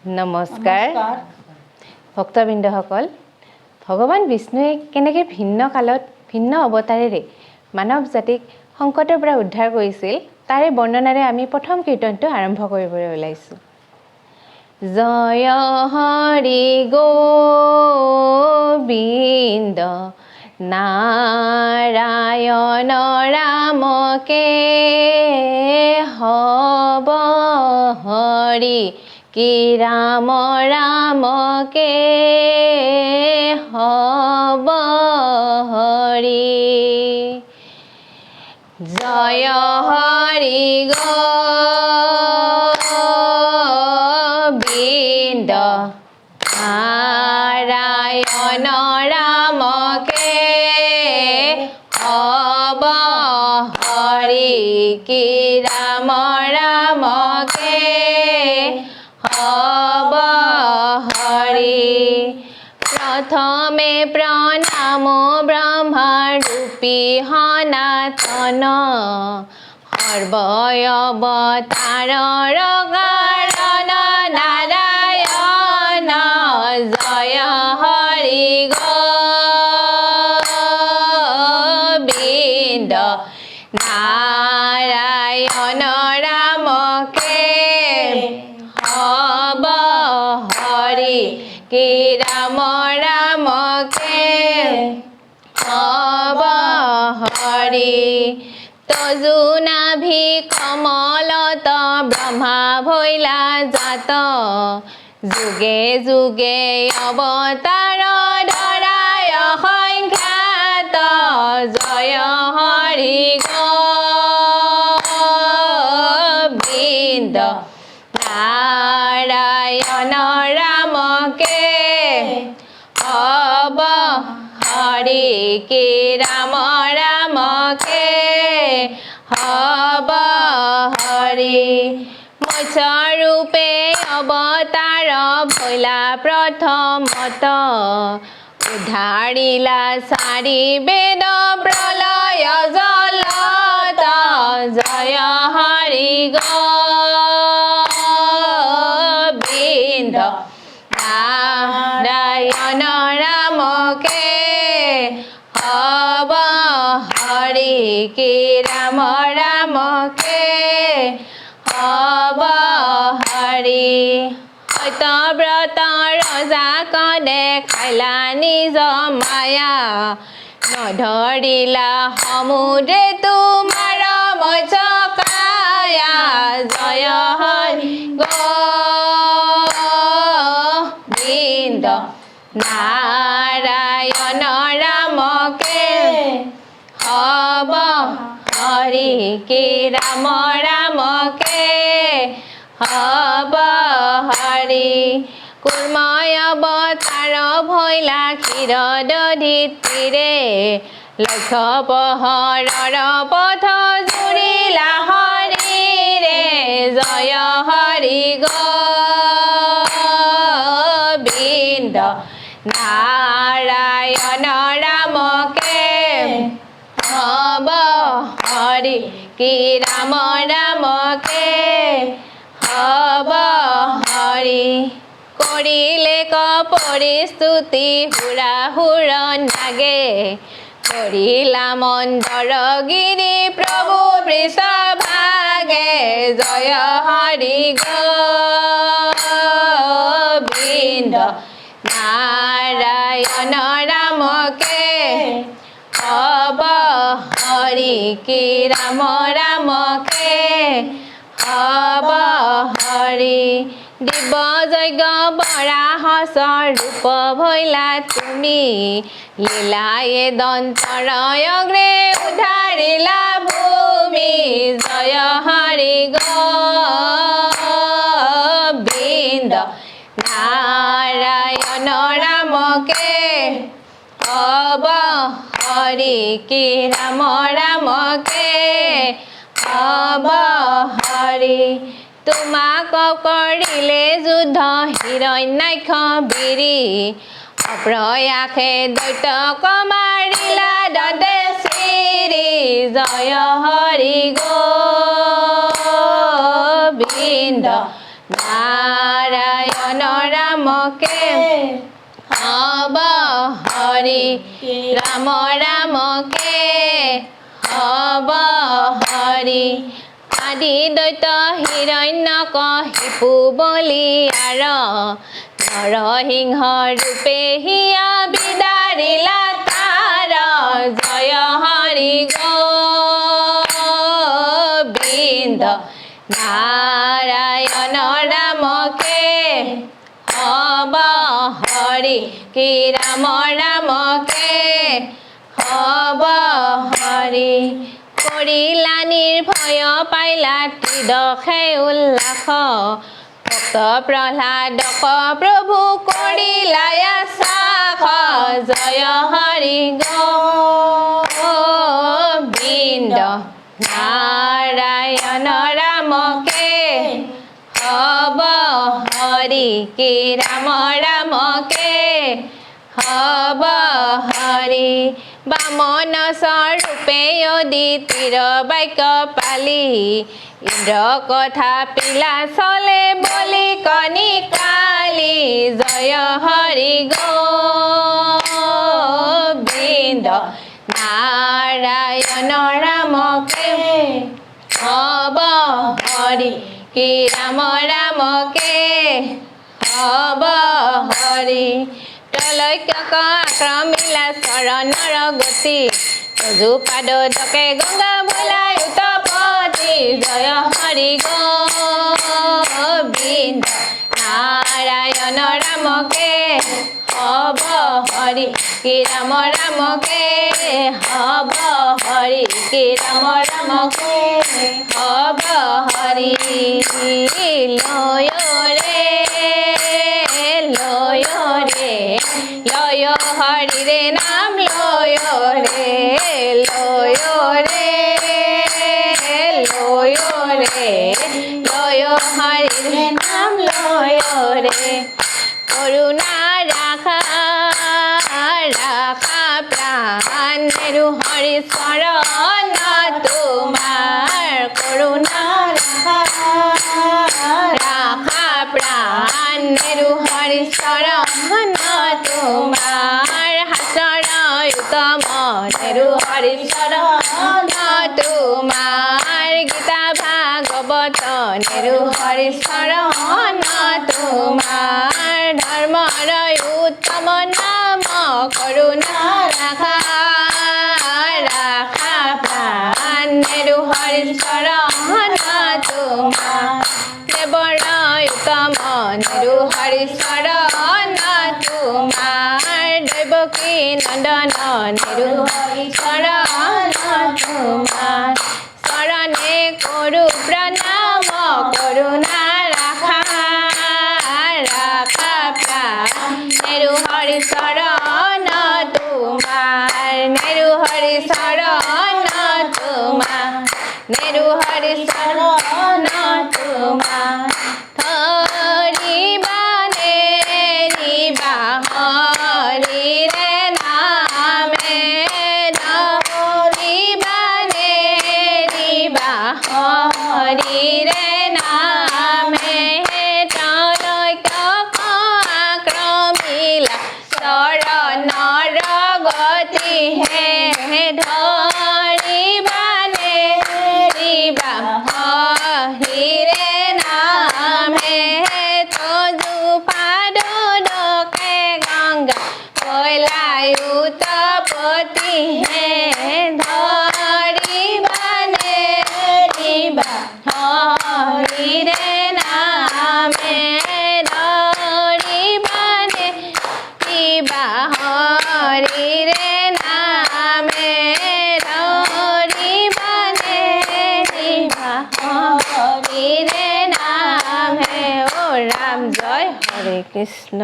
নমস্কাৰ ভক্তবৃন্দসকল ভগৱান বিষ্ণুৱে কেনেকৈ ভিন্ন কালত ভিন্ন অৱতাৰেৰে মানৱ জাতিক সংকটৰ পৰা উদ্ধাৰ কৰিছিল তাৰে বৰ্ণনাৰে আমি প্ৰথম কীৰ্তনটো আৰম্ভ কৰিবলৈ ওলাইছোঁ। জয় হৰি গোবিন্দ নাৰায়ণ ৰামকে হব হৰি কি ৰাম ৰামকে হব হৰি। জয় হৰি গোবিন্দ নাৰায়ণ ৰামকে হব হৰি কি ৰাম ৰামকে হব হৰি। প্ৰথমে প্ৰণাম ব্ৰহ্মৰূপী সনাতন সৰ্বয়ৱতাৰৰ কাৰণ নাৰায়ণ। জয় হৰি গোবিন্দ নাৰায়ণ ৰামকে হব হৰি কি ৰাম ৰামকে হব হৰি। তজু নাভি কমলত ব্ৰহ্মা ভৈলা জাত যুগে যুগে অৱতাৰ ধৰাই অসংখ্যাত। জয় হৰি গোবিন্দ নাৰায়ণ ৰামকে হব হৰি কি ৰাম ৰামকে হব হৰি। মৎস্যৰূপে অৱতাৰ ভৈলা প্ৰথমত উদ্ধাৰিলা চাৰি বেদ প্ৰলয় জলত। জয় হৰি গোবিন্দ নাৰায়ণ ৰামকে হব হৰি কি ৰাম ৰামকে হব হৰি। সত্যব্ৰত ৰজাক দেখাইলা নিজ মায়া নধৰিলা সমুদ্ৰে তোমাৰ মৎস্য কায়া। জয় হৰি গোবিন্দ নাৰায়ণ ৰামকে হব হৰি কি ৰাম ৰামকে হব হৰি। কুৰ্ময় অৱতাৰ ভৈলা ক্ষীৰ দধিতিৰে লক্ষ পহৰৰ পথ জুৰিলা হৰিৰে। জয় হৰি গোবিন্দ নাৰায়ণ ৰামকে হব হৰি কি ৰাম ৰামকে হব হৰি। কৰিলে পৰিস্তুতি হুৰাহুৰ নাগে কৰিলা মন্দৰ গিৰি প্ৰভু বৃষভাগে। জয় হৰি গোবিন্দ নাৰায়ণ ৰামকে হব হৰি কি ৰাম ৰামকে হব হৰি। দিব যজ্ঞ বৰাহ স্বৰূপ ভৈলা তুমি লীলায়ে দন্তৰ অগ্ৰে উদ্ধাৰিলা ভূমি। জয় হৰি গোবিন্দ নাৰায়ণ ৰামকে হব হৰি কি ৰাম ৰামকে হব হৰি। তোমাক কৰিলে যুদ্ধ হিৰণ্যাক্ষ বীৰি অপ্ৰয়াসে দৈত্যক মাৰিলা দন্তে চিৰি। জয় হৰি গোবিন্দ নাৰায়ণ ৰামকে হব হৰি ৰাম ৰামকে হব হৰি আদি দৈত হিৰণ্যকশিপু বলিয়াৰ নৰসিংহ ৰূপে হিয়া বিদাৰিলা তাৰ জয় হৰি গোবিন্দ নাৰায়ণ ৰামকে হব হৰি কি ৰাম ৰামকে হব হৰি কৰিলা নিৰ্ভয় পাইলা ত্ৰিদশে উল্লাস ভক্ত প্ৰহ্লাদক প্ৰভু কৰিলা সাখ জয় হৰি গোবিন্দ নাৰায়ণ ৰামকে হব হৰি কি ৰাম ৰামকে হব হৰি বামন স্বৰূপে অদিতিৰ বাক্য পালি ইন্দ্ৰ কথা পিলা চলে বলি কণি কালি জয় হৰি গোবিন্দ নাৰায়ণ ৰামকে হব হৰি কি ৰাম ৰামকে হব হৰি ত্ৰৈলোক্যক আক্ৰমিলা চৰণৰ গতি যুপাদ দকে গংগা বোলাই উতপতি জয় হৰি গোবিন্দ নাৰায়ণ ৰামকে হব হৰি কি ৰাম ৰামকে হব হৰি কি ৰাম ৰামকে হব হৰি লয় ৰে লয় ৰে লয় হৰি ৰে নাম লয় ৰে লয় ৰে লয় ৰে লয় হৰি ৰে নাম লয় ৰে করুণা রাখা রাখা প্রাণ মেরু হরি শরণ তোমার করুণা রাখা রাখা প্রাণ মেরু হরি শরণ তোমার হাসর উত্তম মেরু হরি শরণ তোমার গীতা ভাগবত নেরু হরি শরণ তোমার ধর্মর উত্তম নাম করুণা রাখা রাখা প্রাণ নেরু হরি শরণ তোমার দেবর উত্তম নেরু হরি শরণ তোমার দৈবকী নন্দন নেরু হরি শরণ তোমার শরণে করু প্রণাম করুণা রাখা রাখা প্রাণ নেরু হরি শরণ তোমার নেরু হরি শরণ তোমার নেরু হরি শরণ তোমার ধরিবা নেরিবা হরি রে নামে ধরিবা নেরিবা হরি রে নামে ত্ৰৈলোক্যক আক্ৰমিলা শৰণৰ গতি হে ধৰিবা নেৰিবা হৰি ৰে নামে যুপাদ দকে গংগা বলাই উতপতি হে ধৰিবা নেৰিবা হৰি ৰে নামে ধৰিবা নেৰিবা হৰি ৰে নামে ধৰিবা নেৰিবা হৰি ৰে নামে ও ৰাম জয় হৰে কৃষ্ণ।